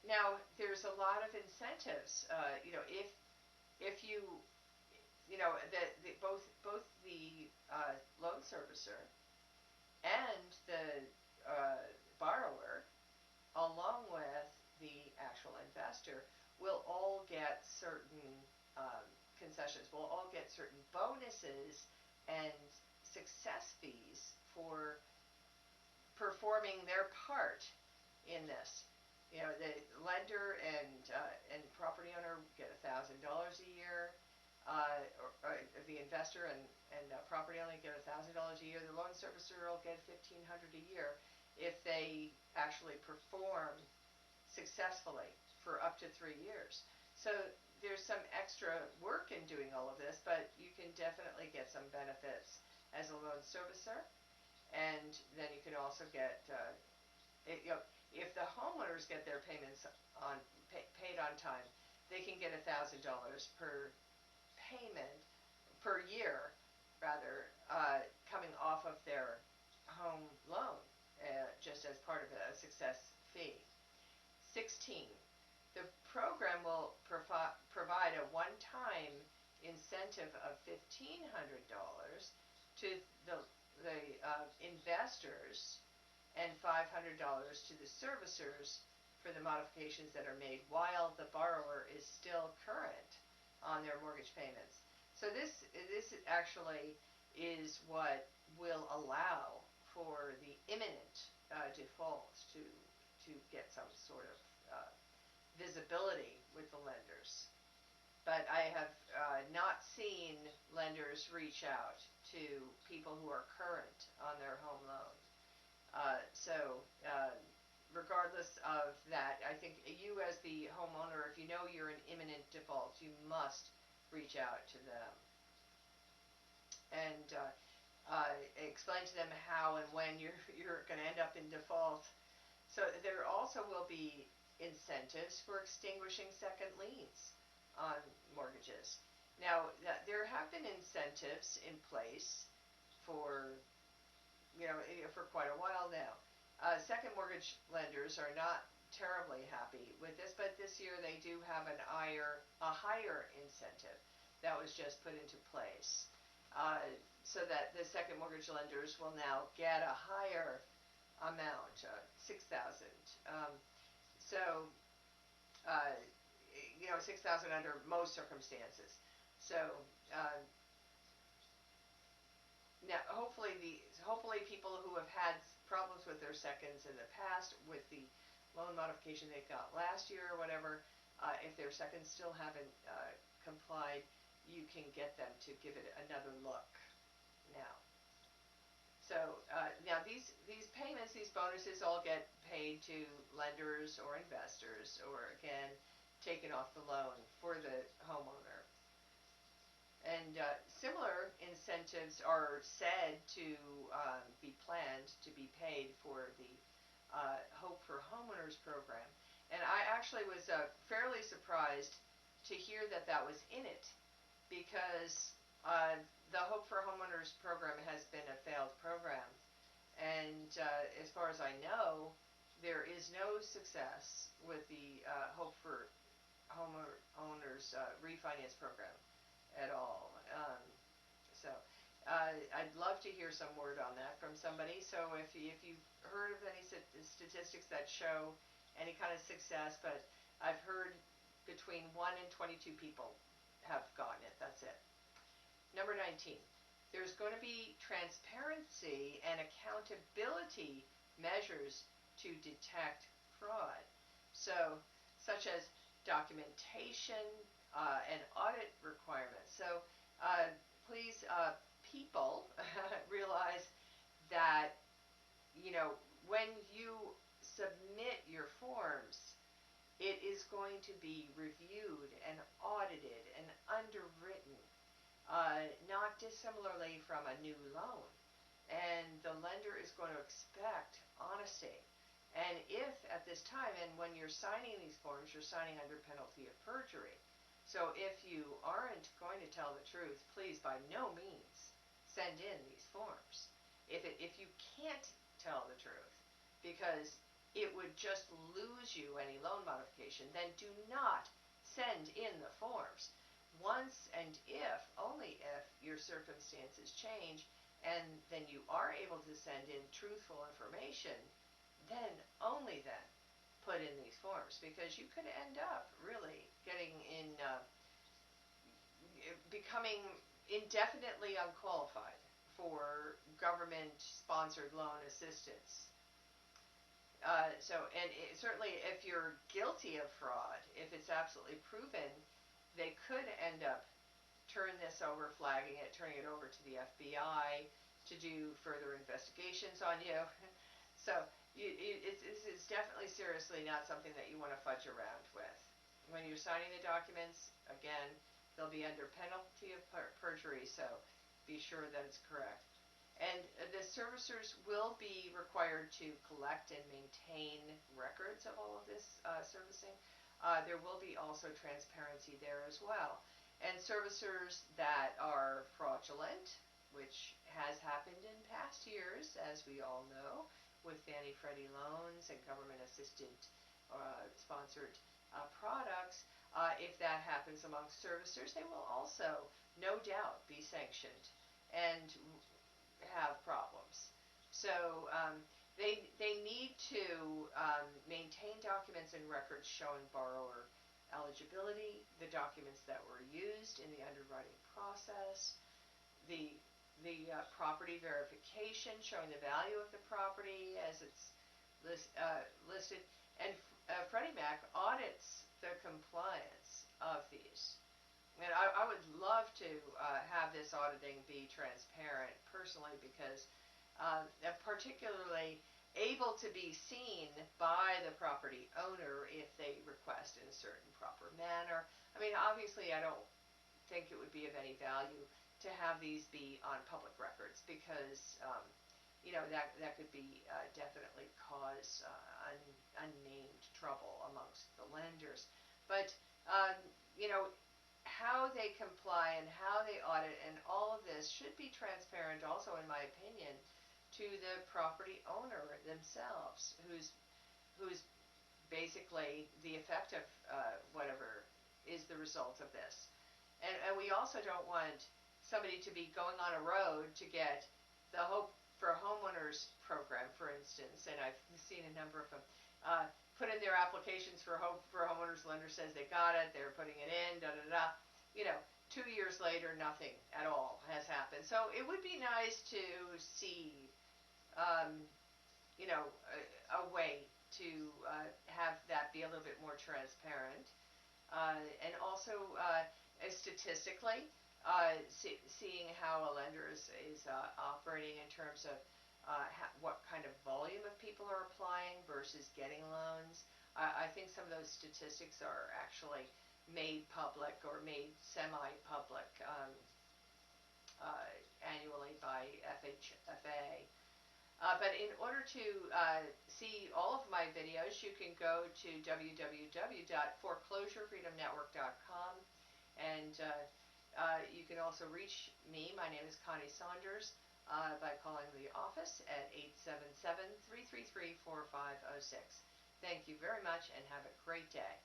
Now, there's a lot of incentives. If you, both the loan servicer and the borrower, along with the actual investor, will all get certain concessions. We'll all get certain bonuses and success fees for performing their part in this. The lender and property owner get $1,000 a year. The investor and property owner get $1,000 a year. The loan servicer will get $1,500 a year if they actually perform successfully for up to 3 years. So there's some extra work in doing all of this, but you can definitely get some benefits as a loan servicer, and then you can also get if the homeowners get their payments paid on time, they can get $1,000 per payment per year, rather, coming off of their home loan, just as part of a success fee. 16. The program will provide a one-time incentive of $1,500 to the investors and $500 to the servicers for the modifications that are made while the borrower is still current on their mortgage payments. So this actually is what will allow for the imminent default to get some sort of visibility with the lenders. But I have not seen lenders reach out to people who are current on their home loan. Regardless of that, I think you as the homeowner, if you know you're in imminent default, you must reach out to them and explain to them how and when you're going to end up in default. So there also will be incentives for extinguishing second liens on mortgages. Now, there have been incentives in place for quite a while now. Second mortgage lenders are not terribly happy with this, but this year they do have a higher incentive that was just put into place, so that the second mortgage lenders will now get a higher amount, $6,000. $6,000 under most circumstances. So now, hopefully people who have had problems with their seconds in the past, with the loan modification they got last year or whatever, if their seconds still haven't complied, you can get them to give it another look now. So now these payments, these bonuses, all get paid to lenders or investors, or again, taken off the loan for the homeowner. And similar incentives are said to be planned to be paid for the Hope for Homeowners program. And I actually was fairly surprised to hear that was in it, because the Hope for Homeowners program has been a failed program. And as far as I know, there is no success with the Hope for Homeowners refinance program at all. I'd love to hear some word on that from somebody. So if you've heard of any statistics that show any kind of success, but I've heard between 1 and 22 people have gotten it. That's it. Number 19, there's going to be transparency and accountability measures to detect fraud. So, such as documentation and audit requirements. So, please, people, realize that, when you submit your forms, it is going to be reviewed and audited and underwritten, not dissimilarly from a new loan. And the lender is going to expect honesty. And if at this time, and when you're signing these forms, you're signing under penalty of perjury. So if you aren't going to tell the truth, please by no means send in these forms. If you can't tell the truth, because it would just lose you any loan modification information, then do not send in the forms. Once and if, only if, your circumstances change, and then you are able to send in truthful information, then, only then, put in these forms, because you could end up really getting in, becoming indefinitely unqualified for government-sponsored loan assistance. And certainly if you're guilty of fraud, if it's absolutely proven, they could end up turning it over to the FBI to do further investigations on you. So this is definitely seriously not something that you want to fudge around with. When you're signing the documents, again, they'll be under penalty of perjury, so be sure that it's correct. And the servicers will be required to collect and maintain records of all of this servicing. There will be also transparency there as well. And servicers that are fraudulent, which has happened in past years, as we all know, with Fannie Freddie loans and government-assisted sponsored products, if that happens amongst servicers, they will also, no doubt, be sanctioned and have problems. So they need to maintain documents and records showing borrower eligibility, the documents that were used in the underwriting process, the property verification showing the value of the property as it's listed, and Freddie Mac audits the compliance of these. And I would love to have this auditing be transparent personally, because particularly able to be seen by the property owner if they request in a certain proper manner. I mean, obviously I don't think it would be of any value to have these be on public records, because that could be definitely cause unnamed trouble amongst the lenders. But how they comply and how they audit and all of this should be transparent also, in my opinion, to the property owner themselves, who's basically the effect of whatever is the result of this. And we also don't want somebody to be going on a road to get the Hope for Homeowners program, for instance, and I've seen a number of them, put in their applications for Hope for Homeowners. Lender says they got it, they're putting it in, 2 years later, nothing at all has happened. So it would be nice to see, a way to have that be a little bit more transparent, and also statistically, seeing how a lender is operating in terms of what kind of volume of people are applying versus getting loans. I think some of those statistics are actually made public or made semi-public annually by FHFA. But in order to see all of my videos, you can go to www.foreclosurefreedomnetwork.com, and you can also reach me. My name is Connie Saunders, by calling the office at 877-333-4506. Thank you very much, and have a great day.